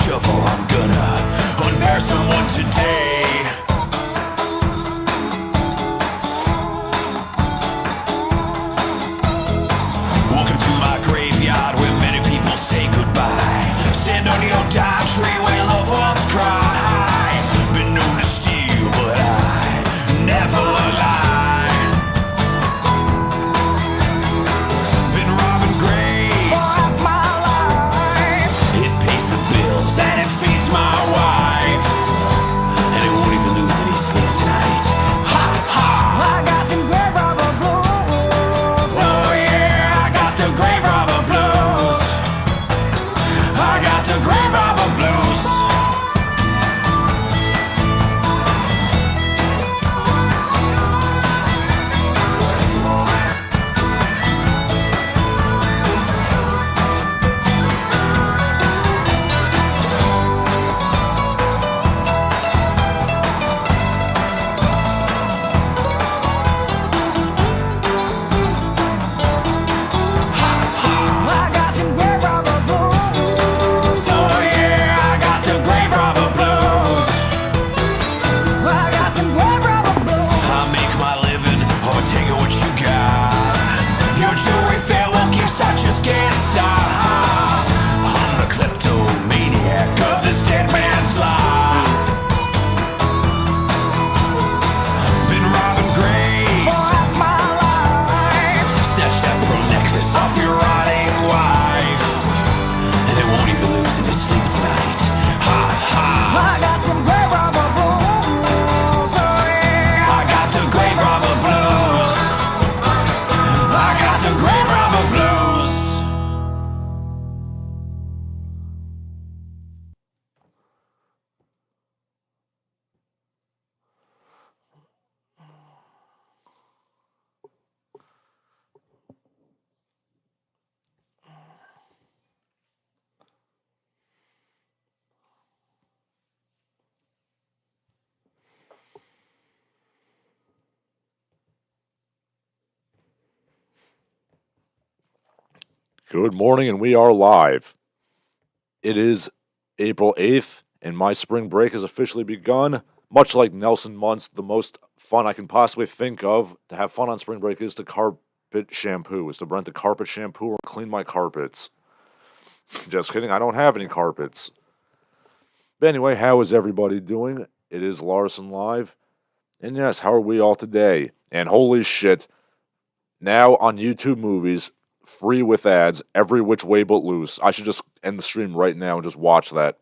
shovel, I'm gonna unbear someone today. Welcome to my graveyard where many people say goodbye. Stand under your dime tree where loved ones cry. Been known to steal, but I never lie. Been robbing graves for half my life. It pays the bills and it feeds my wife, and it won't even lose any sleep tonight. Ha ha! I got them Graverobber blues. Oh yeah, I got the Graverobber blues. I got the Graverobber blues. I got them Graverobber blues. Oh yeah, I got the Graverobber blues. I got them Graverobber blues. I make my living off of taking what you got. Your jewelry fair won't keep such a scared star. I'm the kleptomaniac of this dead man's lot. Been robbing graves for half my life. Snatch that pearl necklace off your rotting wife, and they won't even lose any sleep tonight. Ha ha! I got them Graverobber blues. Oh yeah, I got the Graverobber blues. I got the Graverobber blues. Good morning, and we are live. It is April 8th, and my spring break has officially begun. Much like Nelson Muntz, the most fun I can possibly think of to have fun on spring break is to carpet shampoo, is to rent a carpet shampoo or clean my carpets. Just kidding, I don't have any carpets. But anyway, how is everybody doing? It is Larsen Live. And yes, how are we all today? And holy shit, now on YouTube Movies, free with ads, every which way but loose. I should just end the stream right now and just watch that.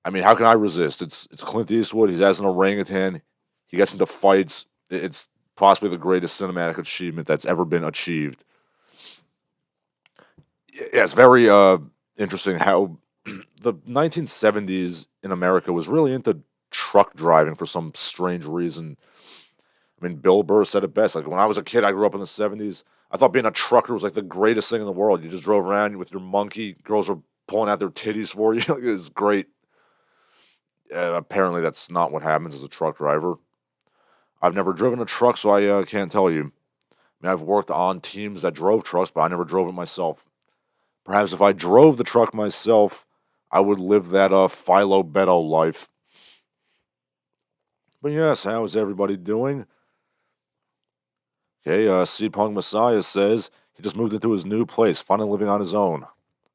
I mean, how can I resist? It's Clint Eastwood. He's as an orangutan. He gets into fights. It's possibly the greatest cinematic achievement that's ever been achieved. Yeah, it's very interesting how the 1970s in America was really into truck driving for some strange reason. I mean, Bill Burr said it best. Like, when I was a kid, I grew up in the 70s. I thought being a trucker was like the greatest thing in the world. You just drove around with your monkey. Girls were pulling out their titties for you. It was great. Apparently, that's not what happens as a truck driver. I've never driven a truck, so I can't tell you. I mean, I've worked on teams that drove trucks, but I never drove it myself. Perhaps if I drove the truck myself, I would live that Philo Beto life. But yes, how is everybody doing? Okay, C-Punk Messiah says he just moved into his new place, finally living on his own.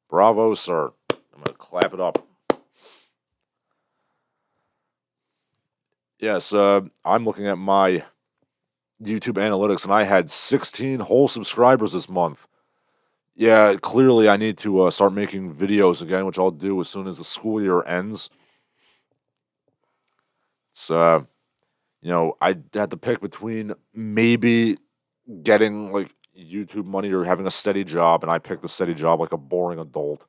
Bravo, sir. I'm going to clap it up. Yes, I'm looking at my YouTube analytics, and I had 16 whole subscribers this month. Yeah, clearly I need to start making videos again, which I'll do as soon as the school year ends. It's, I had to pick between maybe getting, like, YouTube money or having a steady job, and I picked the steady job like a boring adult.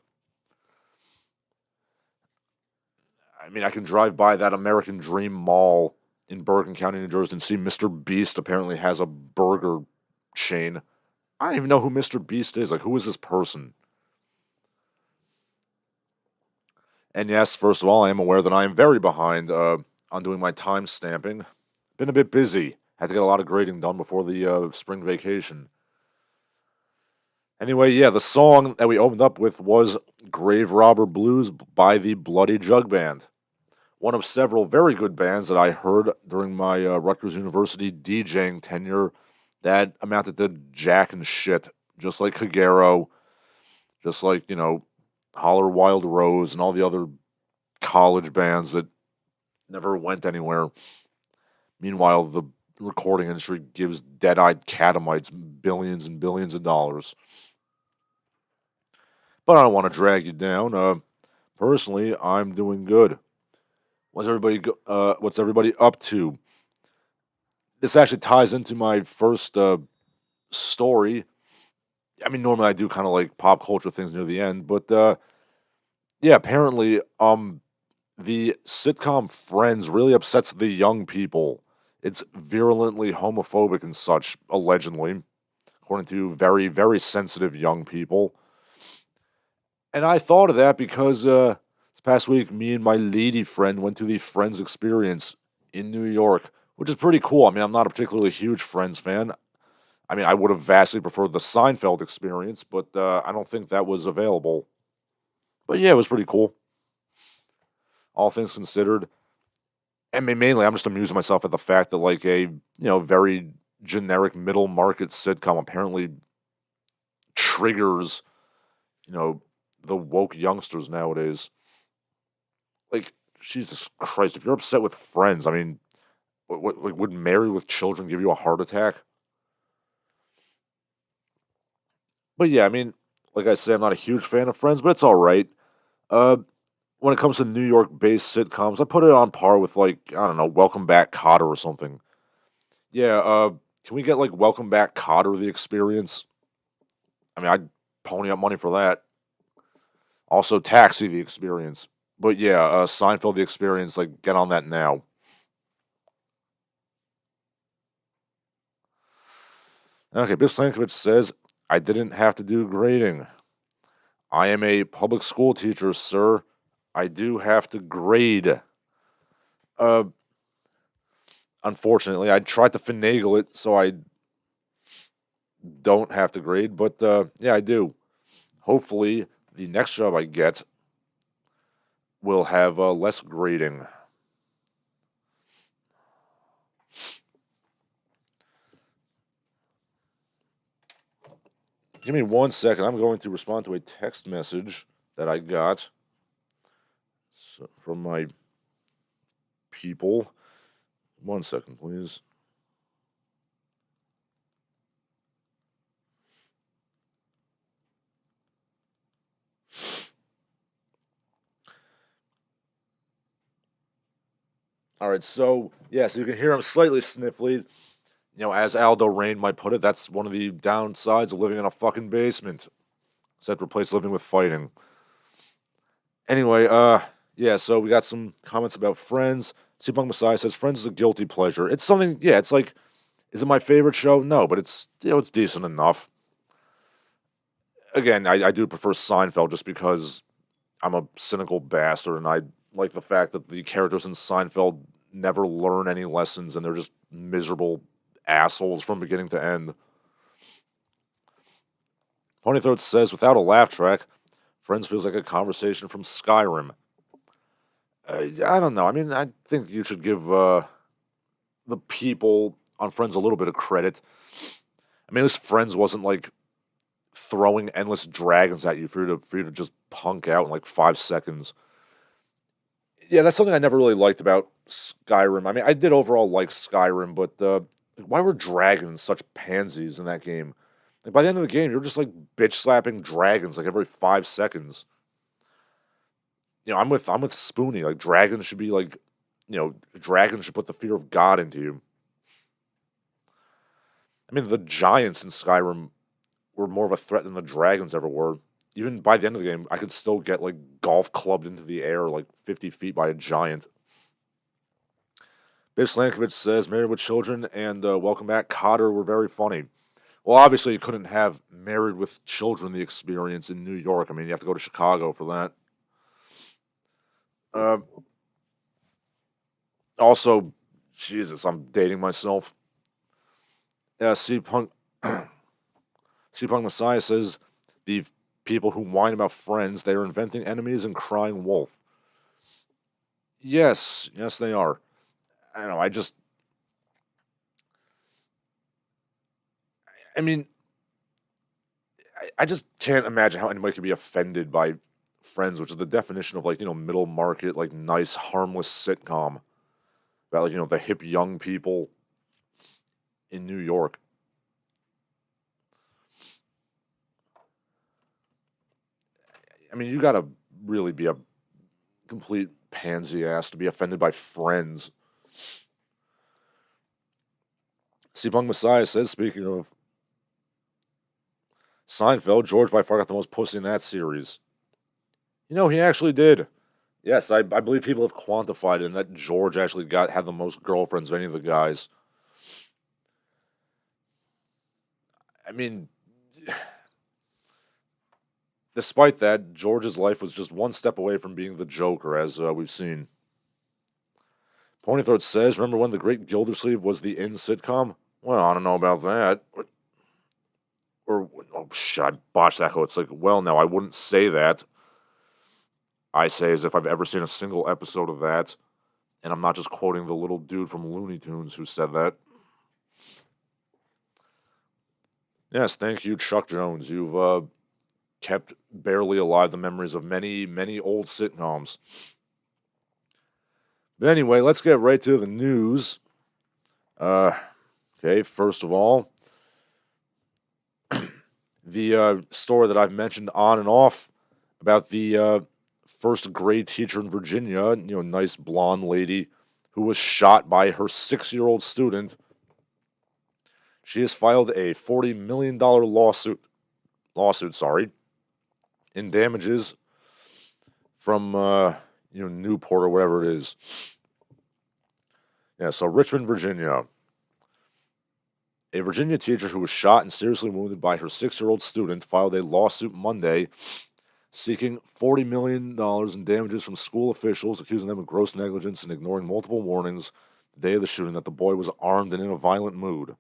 I mean, I can drive by that American Dream Mall in Bergen County, New Jersey, and see Mr. Beast apparently has a burger chain. I don't even know who Mr. Beast is. Like, who is this person? And yes, first of all, I am aware that I am very behind on doing my time stamping. Been a bit busy. Had to get a lot of grading done before the spring vacation. Anyway, yeah, the song that we opened up with was Graverobber Blues by the Bloody Jug Band. One of several very good bands that I heard during my Rutgers University DJing tenure that amounted to jack and shit, just like Kagero, just like, Holler Wild Rose and all the other college bands that never went anywhere. Meanwhile, the recording industry gives dead-eyed catamites billions and billions of dollars. But I don't want to drag you down. Personally, I'm doing good. What's everybody up to? This actually ties into my first story. I mean, normally I do kind of like pop culture things near the end, but yeah, apparently, the sitcom Friends really upsets the young people. It's virulently homophobic and such, allegedly, according to very, very sensitive young people. And I thought of that because this past week, me and my lady friend went to the Friends experience in New York, which is pretty cool. I mean, I'm not a particularly huge Friends fan. I mean, I would have vastly preferred the Seinfeld experience, but I don't think that was available. But yeah, it was pretty cool, all things considered. I mean, mainly, I'm just amusing myself at the fact that, like, a very generic middle market sitcom apparently triggers, you know, the woke youngsters nowadays. Like, Jesus Christ, if you're upset with Friends, I mean, like, would Married with Children give you a heart attack? But yeah, I mean, like I said, I'm not a huge fan of Friends, but it's all right. Uh, when it comes to New York-based sitcoms, I put it on par with, like, I don't know, Welcome Back Kotter or something. Yeah, can we get like Welcome Back Kotter the experience? I mean, I'd pony up money for that. Also, Taxi the experience. But yeah, Seinfeld the experience. Like, get on that now. Okay, Biff Stankovich says, I didn't have to do grading. I am a public school teacher, sir. I do have to grade. Uh, Unfortunately, I tried to finagle it so I don't have to grade, but yeah, I do. Hopefully, the next job I get will have less grading. Give me 1 second. I'm going to respond to a text message that I got from my people. 1 second, please. All right, so yeah, so you can hear I'm slightly sniffly. As Aldo Rain might put it, that's one of the downsides of living in a fucking basement. Except replace living with fighting. Anyway, yeah, so we got some comments about Friends. Seapunk Messiah says Friends is a guilty pleasure. It's something, yeah, it's like, is it my favorite show? No, but it's it's decent enough. Again, I do prefer Seinfeld just because I'm a cynical bastard and I like the fact that the characters in Seinfeld never learn any lessons and they're just miserable assholes from beginning to end. Ponythroat says, without a laugh track, Friends feels like a conversation from Skyrim. I don't know. I mean, I think you should give the people on Friends a little bit of credit. I mean, this Friends wasn't like throwing endless dragons at you for you to just punk out in like 5 seconds. Yeah, that's something I never really liked about Skyrim. I mean, I did overall like Skyrim, but why were dragons such pansies in that game? Like, by the end of the game, you're just like bitch slapping dragons like every 5 seconds. I'm with Spoonie. Like, dragons should be like, dragons should put the fear of God into you. I mean, the giants in Skyrim were more of a threat than the dragons ever were. Even by the end of the game, I could still get like golf clubbed into the air like 50 feet by a giant. Biff Slankovich says Married with Children and Welcome Back Kotter were very funny. Well, obviously, you couldn't have Married with Children the experience in New York. I mean, you have to go to Chicago for that. Uh, Also, Jesus, I'm dating myself. Yeah, C Punk Messiah says The people who whine about friends, they are inventing enemies and crying wolf. Yes, they are. I don't know, I mean, I just can't imagine how anybody could be offended by Friends, which is the definition of like, middle market, like nice, harmless sitcom about like, the hip young people in New York. I mean, you gotta really be a complete pansy ass to be offended by Friends. Punk Messiah says, speaking of Seinfeld, George by far got the most pussy in that series. He actually did. Yes, I believe people have quantified it, and that George actually had the most girlfriends of any of the guys. I mean, despite that, George's life was just one step away from being the Joker, as we've seen. Ponythroat says, remember when The Great Gildersleeve was the in sitcom? Well, I don't know about that. Or, oh shit, I botched that. It's like, well, no, I wouldn't say that. I say as if I've ever seen a single episode of that, and I'm not just quoting the little dude from Looney Tunes who said that. Yes, thank you, Chuck Jones. You've kept barely alive the memories of many, many old sitcoms. But anyway, let's get right to the news. Okay, first of all, the story that I've mentioned on and off about the first grade teacher in Virginia, nice blonde lady who was shot by her 6-year-old student. She has filed a $40 million lawsuit, in damages from, Newport or whatever it is. Yeah, so Richmond, Virginia. A Virginia teacher who was shot and seriously wounded by her 6-year-old student filed a lawsuit Monday seeking $40 million in damages from school officials, accusing them of gross negligence and ignoring multiple warnings the day of the shooting that the boy was armed and in a violent mood.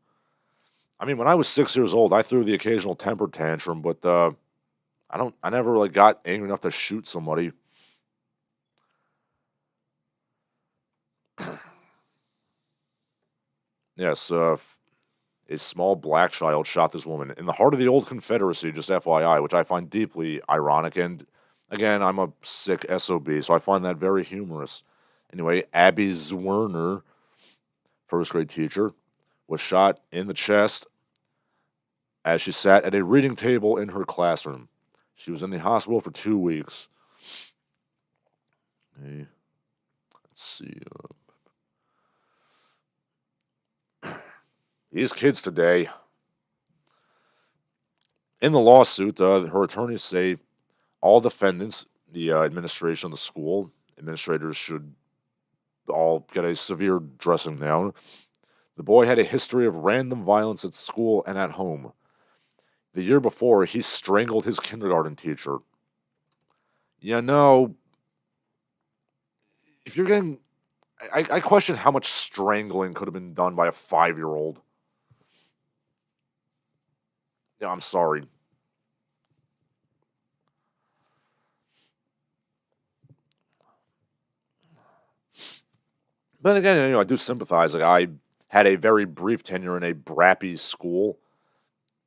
I mean, when I was 6 years old, I threw the occasional temper tantrum, but I never like got angry enough to shoot somebody. Yes, a small black child shot this woman in the heart of the old Confederacy, just FYI, which I find deeply ironic. And again, I'm a sick SOB, so I find that very humorous. Anyway, Abby Zwerner, first grade teacher, was shot in the chest as she sat at a reading table in her classroom. She was in the hospital for 2 weeks. Okay. Let's see. These kids today. In the lawsuit, her attorneys say all defendants, the administration of the school, administrators should all get a severe dressing down. The boy had a history of random violence at school and at home. The year before, he strangled his kindergarten teacher. If you're getting... I question how much strangling could have been done by a 5-year-old. Yeah, I'm sorry. But again, I do sympathize. Like, I had a very brief tenure in a brappy school,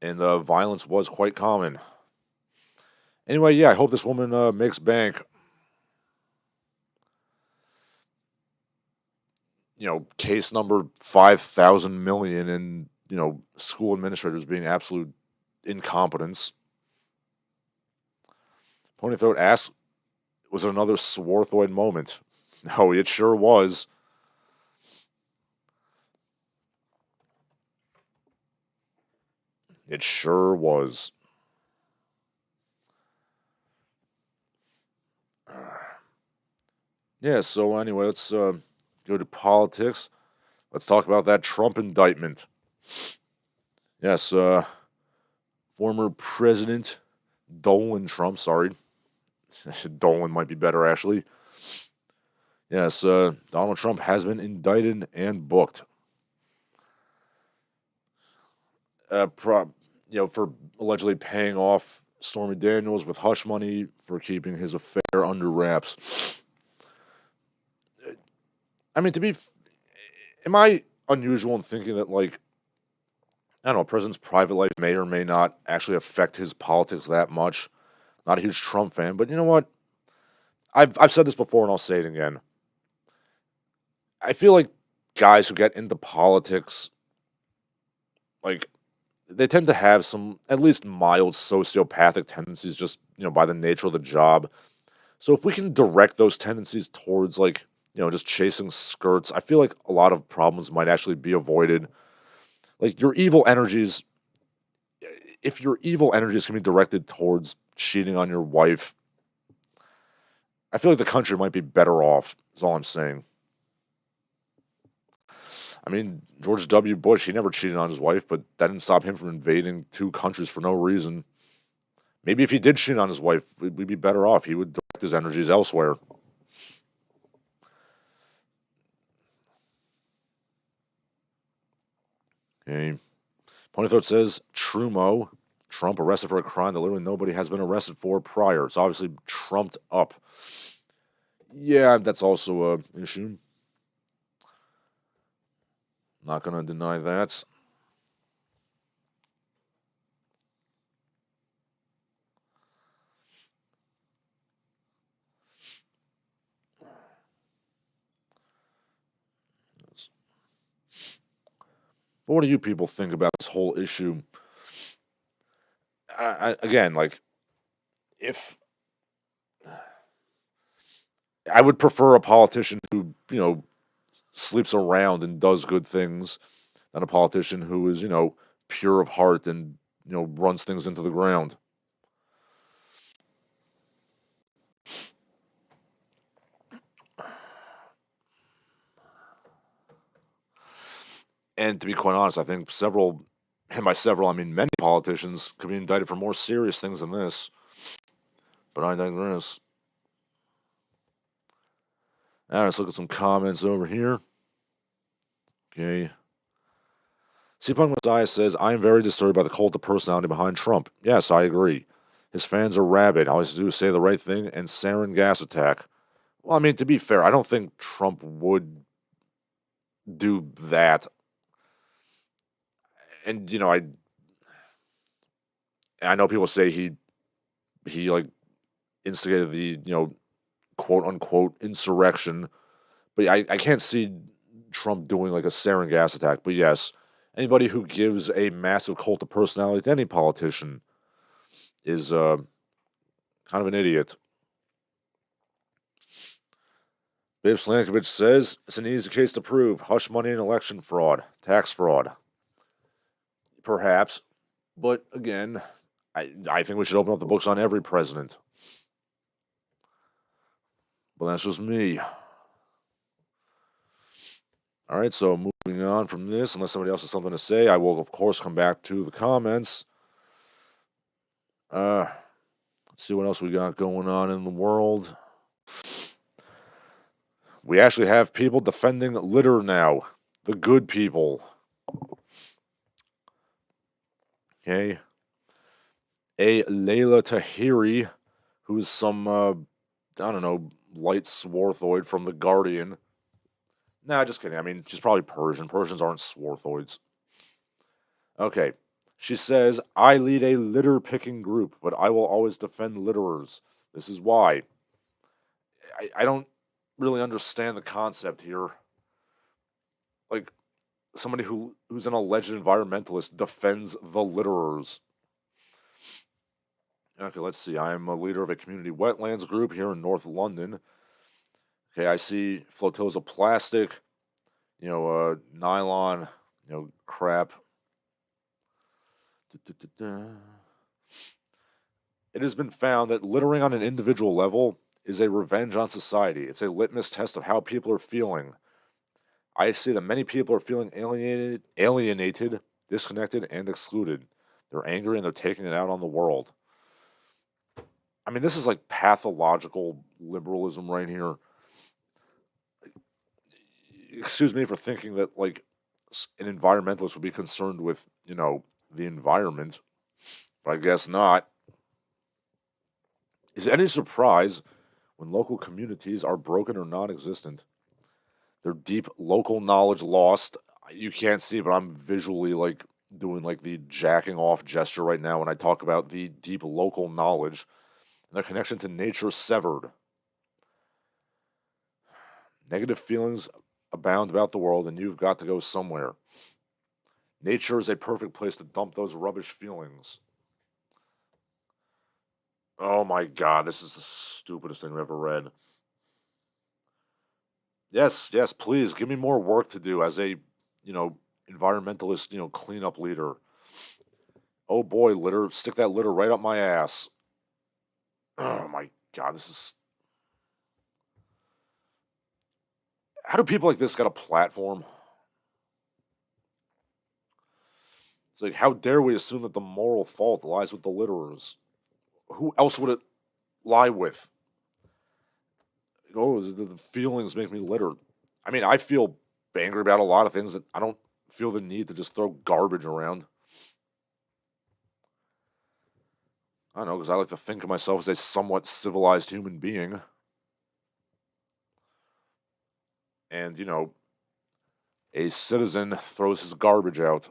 and the violence was quite common. Anyway, yeah, I hope this woman makes bank. Case number 5,000 million, and, school administrators being absolute incompetence. Ponythroat asked, was it another Swarthoid moment? No, it sure was. It sure was. Yeah, so anyway, let's go to politics. Let's talk about that Trump indictment. Yes, former President Dolan Trump, sorry. Dolan might be better, actually. Yes, Donald Trump has been indicted and booked. For allegedly paying off Stormy Daniels with hush money for keeping his affair under wraps. I mean, am I unusual in thinking that, like, I don't know, a president's private life may or may not actually affect his politics that much? Not a huge Trump fan, but you know what? I've said this before and I'll say it again. I feel like guys who get into politics, like, they tend to have some at least mild sociopathic tendencies just, by the nature of the job. So if we can direct those tendencies towards, like, just chasing skirts, I feel like a lot of problems might actually be avoided. Like, if your evil energies can be directed towards cheating on your wife, I feel like the country might be better off, is all I'm saying. I mean, George W. Bush, he never cheated on his wife, but that didn't stop him from invading two countries for no reason. Maybe if he did cheat on his wife, we'd be better off. He would direct his energies elsewhere. Okay. Ponythroat says, Trumo, Trump arrested for a crime that literally nobody has been arrested for prior. It's obviously trumped up. Yeah, that's also an issue. Not going to deny that. But what do you people think about this whole issue? Again, like, if I would prefer a politician who, sleeps around and does good things than a politician who is, pure of heart and, runs things into the ground. And to be quite honest, I think and by several, I mean many politicians, could be indicted for more serious things than this. But I digress. All right, let's look at some comments over here. Okay. C-Punk Messiah says, I am very disturbed by the cult of personality behind Trump. Yes, I agree. His fans are rabid. All he has to do is say the right thing and sarin gas attack. Well, I mean, to be fair, I don't think Trump would do that. And, I know people say he like instigated the, quote unquote insurrection, but I can't see Trump doing like a sarin gas attack. But yes, anybody who gives a massive cult of personality to any politician is kind of an idiot. Babe Slankovich says it's an easy case to prove. Hush money and election fraud, tax fraud. Perhaps. But again, I think we should open up the books on every president. But that's just me. All right, so moving on from this, unless somebody else has something to say, I will, of course, come back to the comments. Let's see what else we got going on in the world. We actually have people defending litter now. The good people. Okay. A Layla Tahiri, who's some, I don't know, light swarthoid from The Guardian. Nah, just kidding. I mean, she's probably Persian. Persians aren't swarthoids. Okay. She says, I lead a litter-picking group, but I will always defend litterers. This is why. I don't really understand the concept here. Like, somebody who's an alleged environmentalist defends the litterers. Okay, let's see. I am a leader of a community wetlands group here in North London. Okay, I see flotillas of plastic, nylon, crap. It has been found that littering on an individual level is a revenge on society. It's a litmus test of how people are feeling. I see that many people are feeling alienated, disconnected, and excluded. They're angry and they're taking it out on the world. I mean, this is like pathological liberalism right here. Excuse me for thinking that, like, an environmentalist would be concerned with, the environment, but I guess not. Is it any surprise when local communities are broken or non existent? Their deep local knowledge lost. You can't see, but I'm visually like doing like the jacking off gesture right now when I talk about the deep local knowledge and the connection to nature severed. Negative feelings abound about the world, and you've got to go somewhere. Nature is a perfect place to dump those rubbish feelings. Oh my god, this is the stupidest thing I've ever read. Yes, yes, please give me more work to do as a, you know, environmentalist, cleanup leader. Oh boy, litter, stick that litter right up my ass. Oh my god, this is. How do people like this got a platform? It's like, how dare we assume that the moral fault lies with the litterers? Who else would it lie with? Oh, the feelings make me litter. I mean, I feel angry about a lot of things that I don't feel the need to just throw garbage around. I don't know, because I like to think of myself as a somewhat civilized human being. And, a citizen throws his garbage out.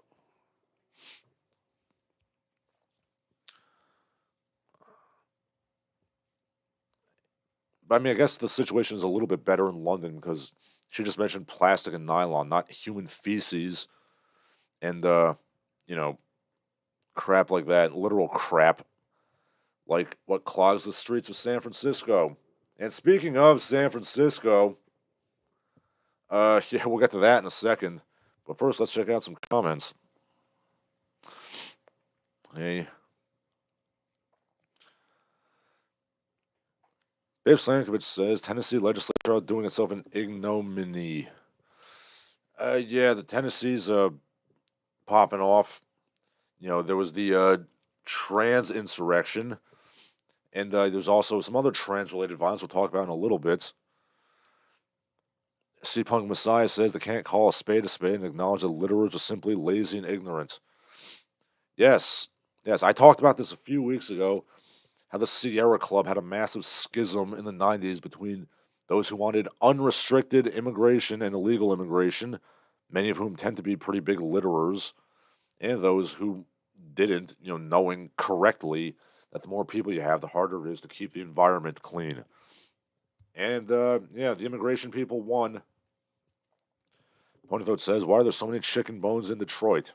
But I mean, I guess the situation is a little bit better in London because she just mentioned plastic and nylon, not human feces and, you know, crap like that, literal crap like what clogs the streets of San Francisco. And speaking of San Francisco, yeah, we'll get to that in a second. But first, let's check out some comments. Hey, Babe Slankovich says Tennessee legislature doing itself an ignominy. Yeah, the Tennessee's popping off. There was the trans insurrection, and there's also some other trans-related violence we'll talk about in a little bit. C Punk Messiah says they can't call a spade and acknowledge that litterers are simply lazy and ignorant. Yes, yes, I talked about this a few weeks ago, how the Sierra Club had a massive schism in the 90s between those who wanted unrestricted immigration and illegal immigration, many of whom tend to be pretty big litterers, and those who didn't, knowing correctly that the more people you have, the harder it is to keep the environment clean. And yeah, the immigration people won. Ponyfoot says, why are there so many chicken bones in Detroit?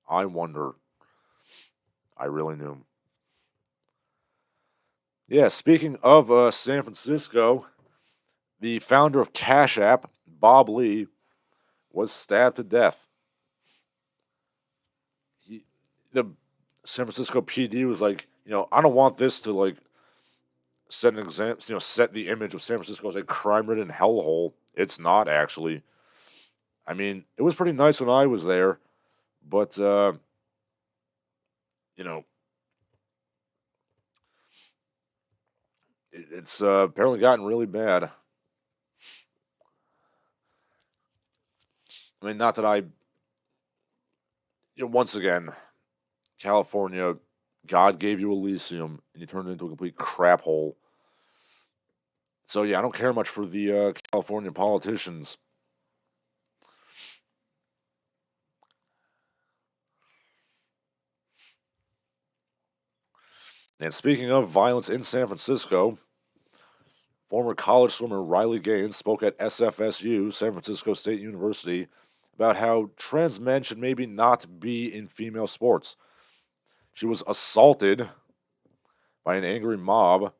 I wonder. I really knew. Yeah, speaking of San Francisco, the founder of Cashapp, Bob Lee, was stabbed to death. The San Francisco PD was like, I don't want this to like set an example, set the image of San Francisco as a crime-ridden hellhole. It's not actually. I mean, it was pretty nice when I was there, but you know, it's apparently gotten really bad. I mean, not that once again, California, God gave you Elysium, and you turned it into a complete crap hole. So yeah, I don't care much for the California politicians. And speaking of violence in San Francisco, former college swimmer Riley Gaines spoke at SFSU, San Francisco State University, about how trans men should maybe not be in female sports. She was assaulted by an angry mob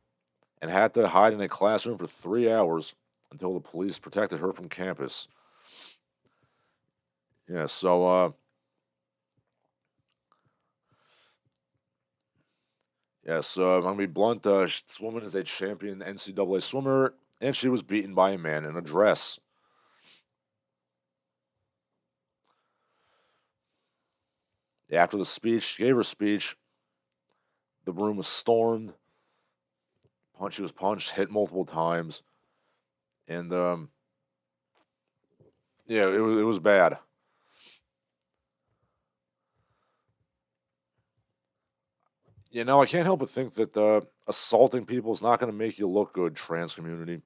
and had to hide in a classroom for 3 hours until the police protected her from campus. Yeah, so yes, I'm gonna be blunt. This woman is a champion NCAA swimmer, and she was beaten by a man in a dress. After the speech, she gave her speech. The room was stormed. She was punched, hit multiple times, and yeah, it was bad. I can't help but think that assaulting people is not going to make you look good, trans community.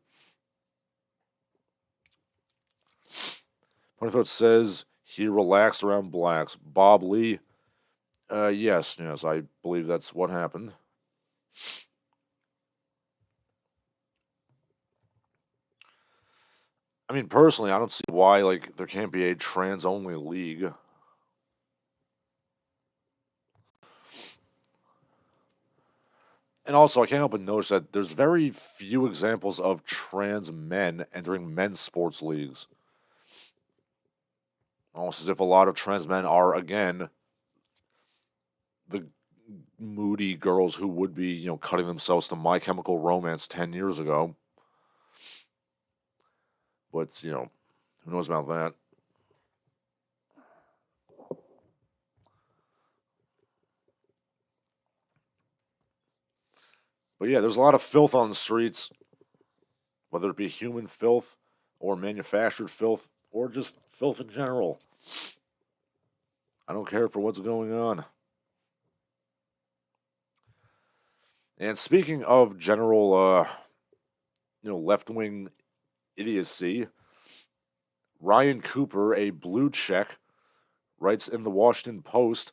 Funny Thought says he relaxed around blacks. Bob Lee, yes, I believe that's what happened. I mean, personally, I don't see why, like, there can't be a trans-only league. And also, I can't help but notice that there's very few examples of trans men entering men's sports leagues. Almost as if a lot of trans men are, again, the moody girls who would be, cutting themselves to My Chemical Romance 10 years ago. But, who knows about that? But yeah, there's a lot of filth on the streets, whether it be human filth or manufactured filth or just filth in general. I don't care for what's going on. And speaking of general, left-wing idiocy, Ryan Cooper, a blue check, writes in the Washington Post,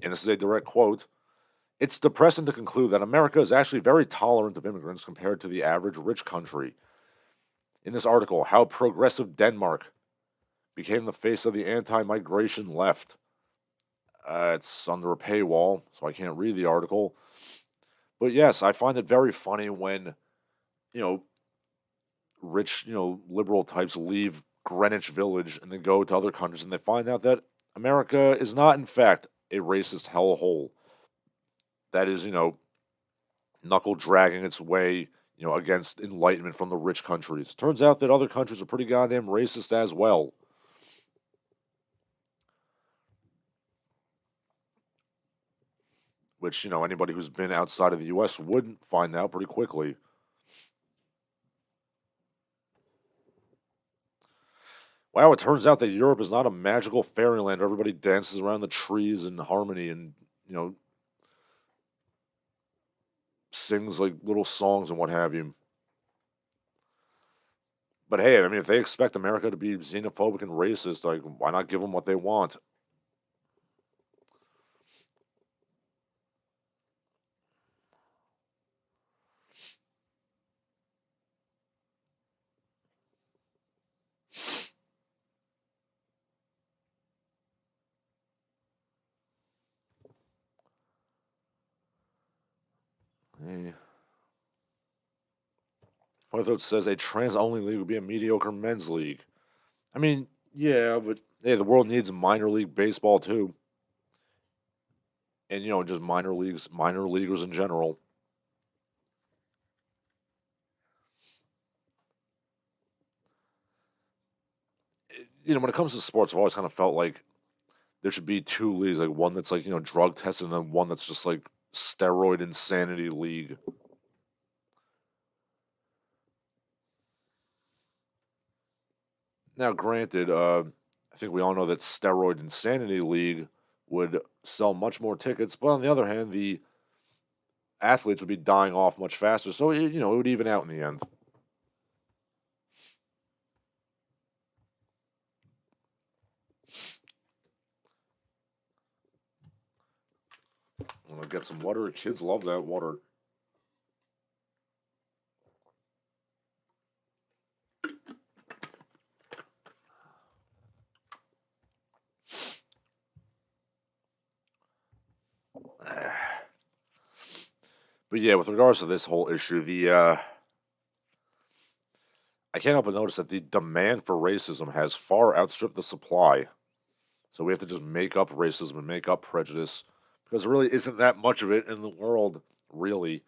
and this is a direct quote, "It's depressing to conclude that America is actually very tolerant of immigrants compared to the average rich country." In this article, how progressive Denmark became the face of the anti-migration left. It's under a paywall, so I can't read the article. But yes, I find it very funny when, rich, liberal types leave Greenwich Village and then go to other countries and they find out that America is not, in fact, a racist hellhole that is, knuckle dragging its way, against enlightenment from the rich countries. Turns out that other countries are pretty goddamn racist as well. Which, anybody who's been outside of the U.S. would find out pretty quickly. Wow, it turns out that Europe is not a magical fairyland where everybody dances around the trees in harmony and, sings like little songs and what have you. But hey, I mean, if they expect America to be xenophobic and racist, like, why not give them what they want? Hey. It says a trans-only league would be a mediocre men's league. I mean, yeah, but hey, the world needs minor league baseball too. And, just minor leaguers in general. When it comes to sports, I've always kind of felt like there should be two leagues, like one that's like, drug tested and then one that's just like steroid insanity league. Now, granted, I think we all know that steroid insanity league would sell much more tickets, but on the other hand, the athletes would be dying off much faster, so it would even out in the end. I'm gonna get some water. Kids love that water. But yeah, with regards to this whole issue, I can't help but notice that the demand for racism has far outstripped the supply. So we have to just make up racism and make up prejudice because there really isn't that much of it in the world, really.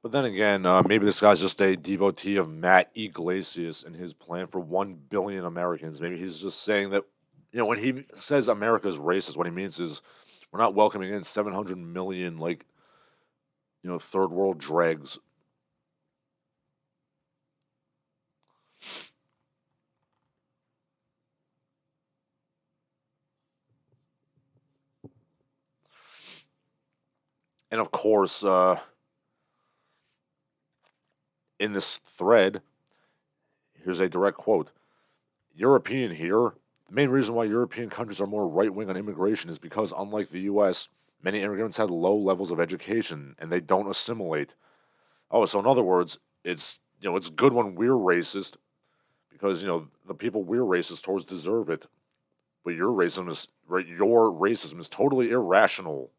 But then again, maybe this guy's just a devotee of Matt Iglesias and his plan for 1 billion Americans. Maybe he's just saying that, when he says America's racist, what he means is we're not welcoming in 700 million, like, third world dregs. And of course, in this thread, here's a direct quote. European here. The main reason why European countries are more right-wing on immigration is because, unlike the U.S., many immigrants have low levels of education and they don't assimilate. Oh, so in other words, it's it's good when we're racist because the people we're racist towards deserve it, but your racism is totally irrational.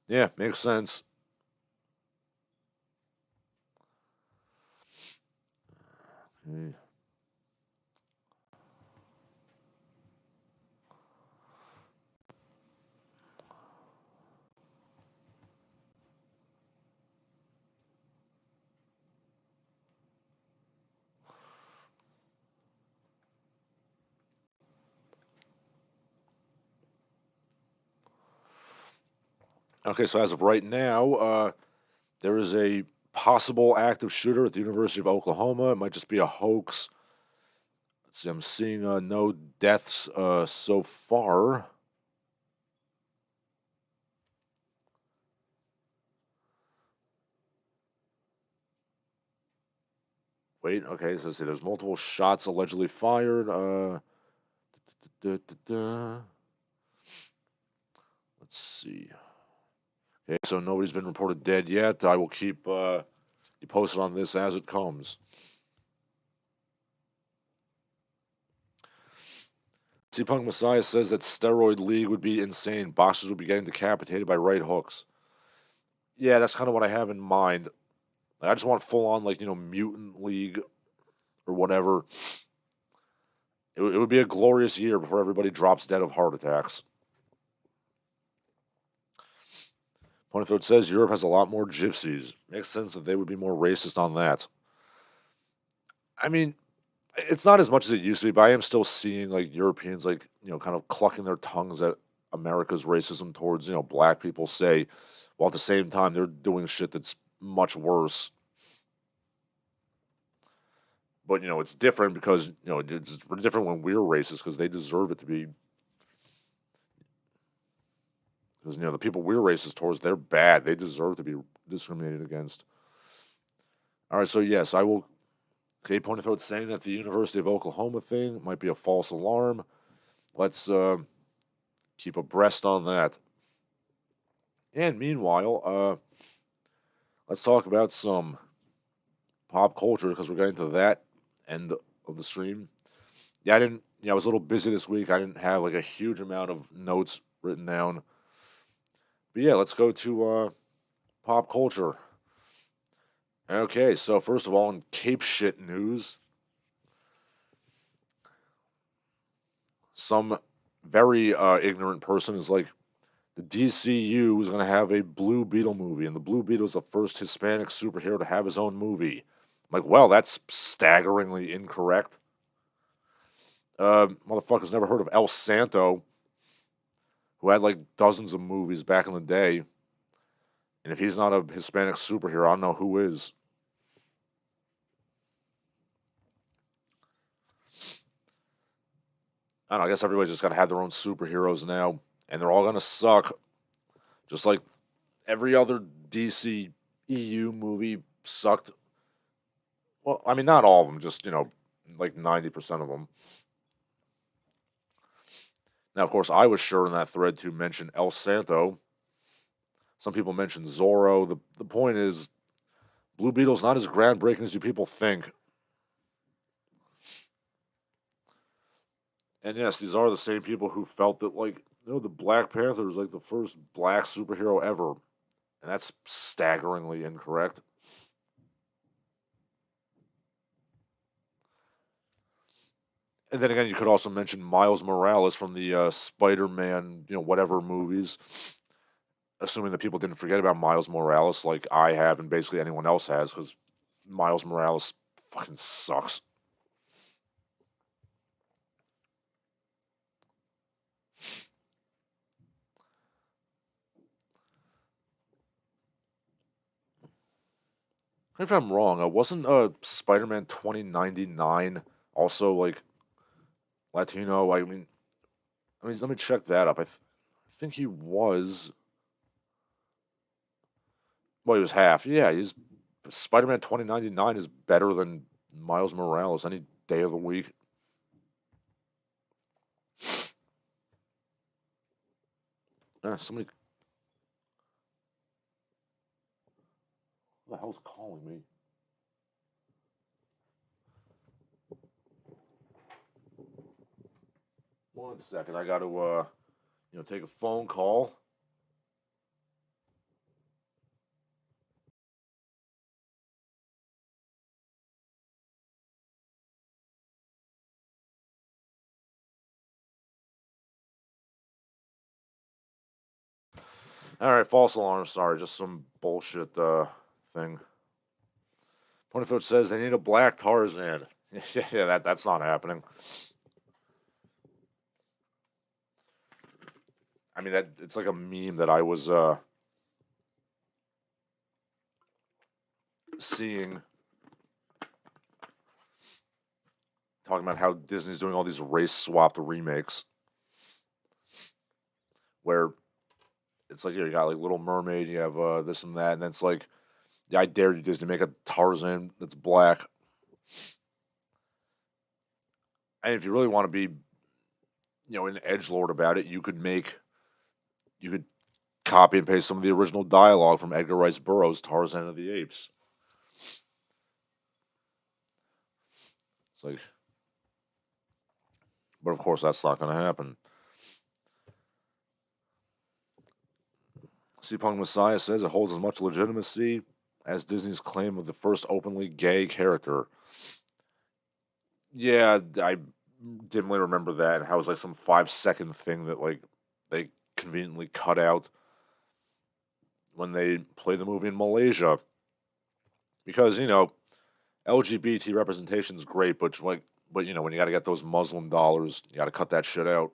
Yeah, makes sense. Hmm. Okay, so as of right now, there is a possible active shooter at the University of Oklahoma. It might just be a hoax. Let's see, I'm seeing no deaths so far. Wait, okay, so let's see, there's multiple shots allegedly fired. Da, da, da. Let's see. Okay, so nobody's been reported dead yet. I will keep you posted on this as it comes. C-Punk Messiah says that steroid league would be insane. Boxers would be getting decapitated by right hooks. Yeah, that's kind of what I have in mind. Like, I just want full on, like, mutant league or whatever. It would be a glorious year before everybody drops dead of heart attacks. Poniford says Europe has a lot more gypsies. Makes sense that they would be more racist on that. I mean, it's not as much as it used to be, but I am still seeing like Europeans like, kind of clucking their tongues at America's racism towards, black people say, while at the same time they're doing shit that's much worse. But, it's different because, it's different when we're racist because they deserve it to be. Because, the people we're racist towards, they're bad. They deserve to be discriminated against. All right, so yes, I will. Okay, Ponythroat saying that the University of Oklahoma thing might be a false alarm. Let's keep abreast on that. And meanwhile, let's talk about some pop culture because we're getting to that end of the stream. Yeah, I didn't. Yeah, I was a little busy this week. I didn't have like a huge amount of notes written down. But yeah, let's go to pop culture. Okay, so first of all, in Cape Shit news, some very ignorant person is like, the DCU is going to have a Blue Beetle movie, and the Blue Beetle is the first Hispanic superhero to have his own movie. I'm like, well, that's staggeringly incorrect. Motherfuckers never heard of El Santo, who had like dozens of movies back in the day. And if he's not a Hispanic superhero, I don't know who is. I don't know, I guess everybody's just got to have their own superheroes now, and they're all going to suck. Just like every other DC EU movie sucked. Well, I mean, not all of them, just, like 90% of them. Now, of course, I was sure in that thread to mention El Santo. Some people mentioned Zorro. The point is, Blue Beetle's not as groundbreaking as you people think. And yes, these are the same people who felt that, like, the Black Panther was like the first black superhero ever. And that's staggeringly incorrect. And then again, you could also mention Miles Morales from the Spider-Man, whatever movies. Assuming that people didn't forget about Miles Morales like I have and basically anyone else has, because Miles Morales fucking sucks. If I'm wrong, wasn't Spider-Man 2099 also like Latino? I mean, I mean, let me check that up. I think he was. Well, he was half. Yeah, he's Spider-Man 2099 is better than Miles Morales any day of the week. Somebody. Who the hell's calling me? One second. I got to, take a phone call. All right, false alarm. Sorry, just some bullshit thing. Ponyfoot says they need a black Tarzan. Yeah, that's not happening. I mean, it's like a meme that I was seeing, talking about how Disney's doing all these race swapped remakes, where it's like you got like Little Mermaid, you have this and that, and then it's like, yeah, I dare you, Disney, make a Tarzan that's black. And if you really want to be, an edgelord about it, you could copy and paste some of the original dialogue from Edgar Rice Burroughs' Tarzan of the Apes. It's like, but of course that's not going to happen. Punk Messiah says it holds as much legitimacy as Disney's claim of the first openly gay character. Yeah, I dimly remember that, and how it was like some 5-second thing that like they conveniently cut out when they played the movie in Malaysia. Because, LGBT representation is great, but when you got to get those Muslim dollars, you got to cut that shit out.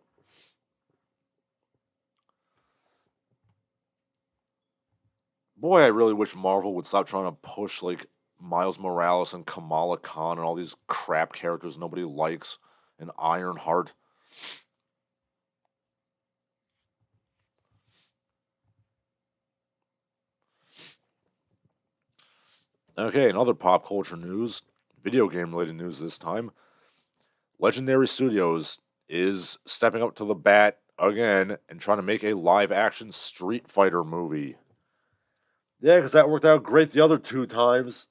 Boy, I really wish Marvel would stop trying to push like Miles Morales and Kamala Khan and all these crap characters nobody likes, and Ironheart. Okay, in other pop culture news, video game related news this time. Legendary Studios is stepping up to the bat again and trying to make a live action Street Fighter movie. Yeah, because that worked out great the other 2 times.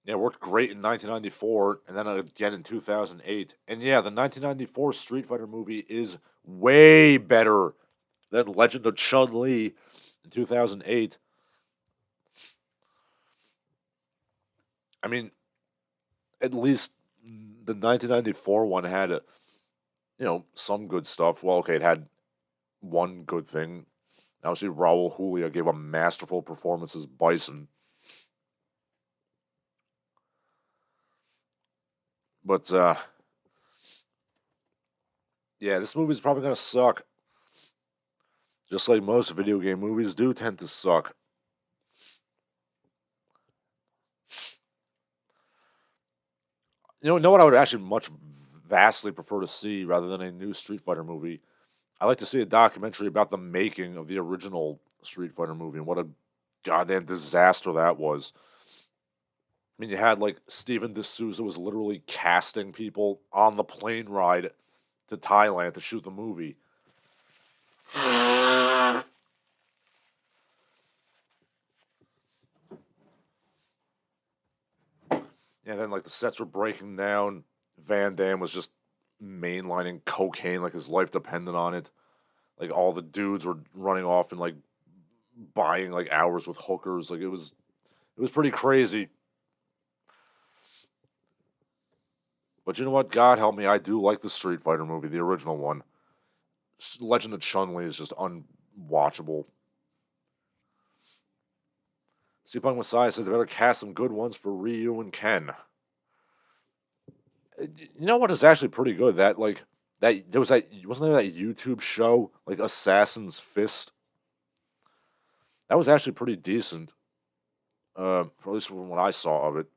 Yeah, it worked great in 1994 and then again in 2008. And yeah, the 1994 Street Fighter movie is way better than Legend of Chun-Li in 2008. I mean, at least the 1994 one had, some good stuff. Well, okay, it had one good thing. Obviously, Raul Julia gave a masterful performance as Bison. But, yeah, this movie's probably going to suck. Just like most video game movies do tend to suck. You know what I would actually much vastly prefer to see rather than a new Street Fighter movie? I'd like to see a documentary about the making of the original Street Fighter movie and what a goddamn disaster that was. I mean, you had like Steven D'Souza was literally casting people on the plane ride to Thailand to shoot the movie. And then like the sets were breaking down. Van Damme was just mainlining cocaine like his life depended on it. Like all the dudes were running off and like buying like hours with hookers. Like it was pretty crazy. But you know what? God help me, I do like the Street Fighter movie, the original one. Legend of Chun-Li is just unwatchable. Punk Messiah says they better cast some good ones for Ryu and Ken. You know what is actually pretty good? That like that there was that wasn't there that YouTube show like Assassin's Fist? That was actually pretty decent. at least from what I saw of it.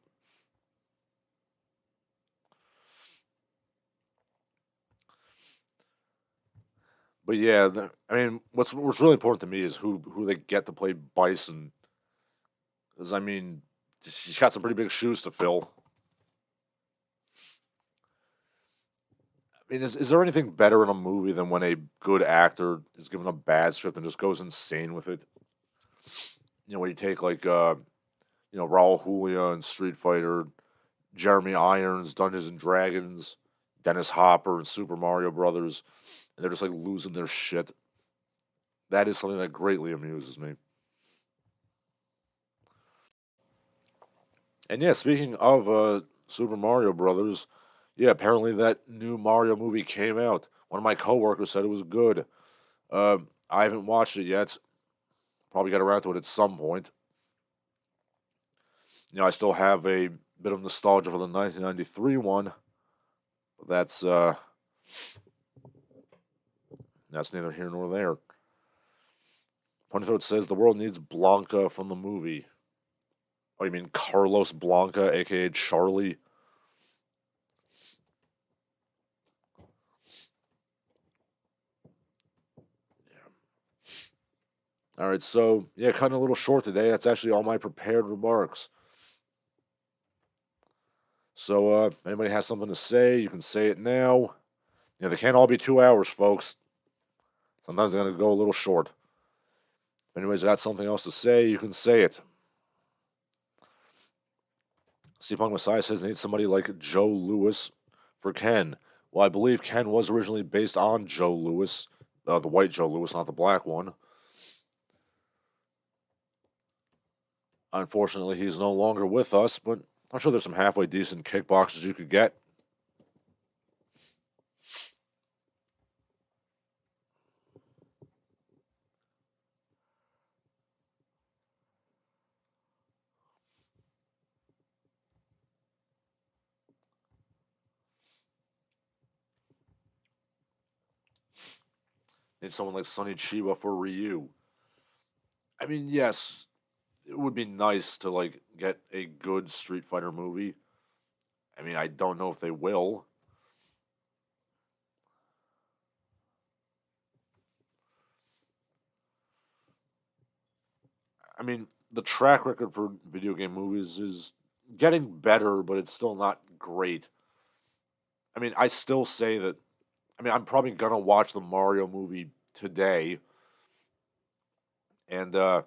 But yeah, I mean, what's really important to me is who they get to play Bison. Because I mean, he's got some pretty big shoes to fill. I mean, is there anything better in a movie than when a good actor is given a bad script and just goes insane with it? When you take like Raul Julia in Street Fighter, Jeremy Irons, Dungeons and Dragons, Dennis Hopper in Super Mario Brothers, and they're just like losing their shit. That is something that greatly amuses me. And yeah, speaking of Super Mario Brothers, yeah, apparently that new Mario movie came out. One of my coworkers said it was good. I haven't watched it yet. Probably get around to it at some point. I still have a bit of nostalgia for the 1993 one, but that's neither here nor there. Punito says the world needs Blanca from the movie. Oh, you mean Carlos Blanca, aka Charlie? All right, so yeah, cutting a little short today. That's actually all my prepared remarks. So, if anybody has something to say, you can say it now. They can't all be 2 hours, folks. Sometimes they're going to go a little short. If anybody's got something else to say, you can say it. Punk Messiah says they need somebody like Joe Louis for Ken. Well, I believe Ken was originally based on Joe Louis, the white Joe Louis, not the black one. Unfortunately, he's no longer with us, but I'm sure there's some halfway decent kickboxers you could get. Need someone like Sonny Chiba for Ryu. I mean, yes, it would be nice to like get a good Street Fighter movie. I mean, I don't know if they will. I mean, the track record for video game movies is getting better, but it's still not great. I mean, I still say that. I mean, I'm probably gonna watch the Mario movie today, and you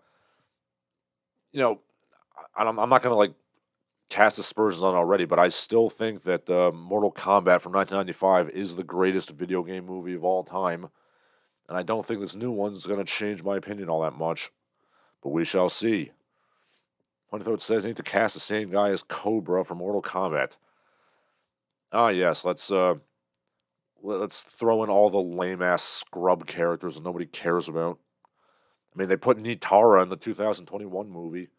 know, I'm not gonna like cast aspersions on it already, but I still think that Mortal Kombat from 1995 is the greatest video game movie of all time, and I don't think this new one's gonna change my opinion all that much. But we shall see. Funny though, it says they need to cast the same guy as Cobra from Mortal Kombat. Ah, yes, let's throw in all the lame ass scrub characters that nobody cares about. I mean, they put Nitara in the 2021 movie.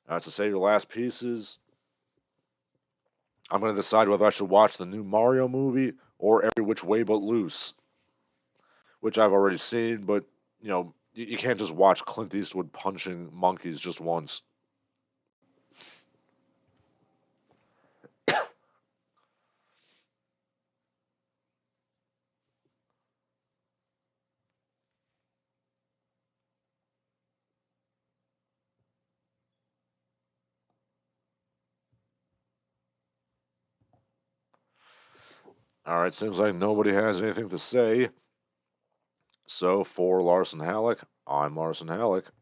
To say your last pieces, I'm going to decide whether I should watch the new Mario movie or Every Which Way But Loose, which I've already seen, but, you can't just watch Clint Eastwood punching monkeys just once. All right, seems like nobody has anything to say. So, for Larsen Halleck, I'm Larsen Halleck.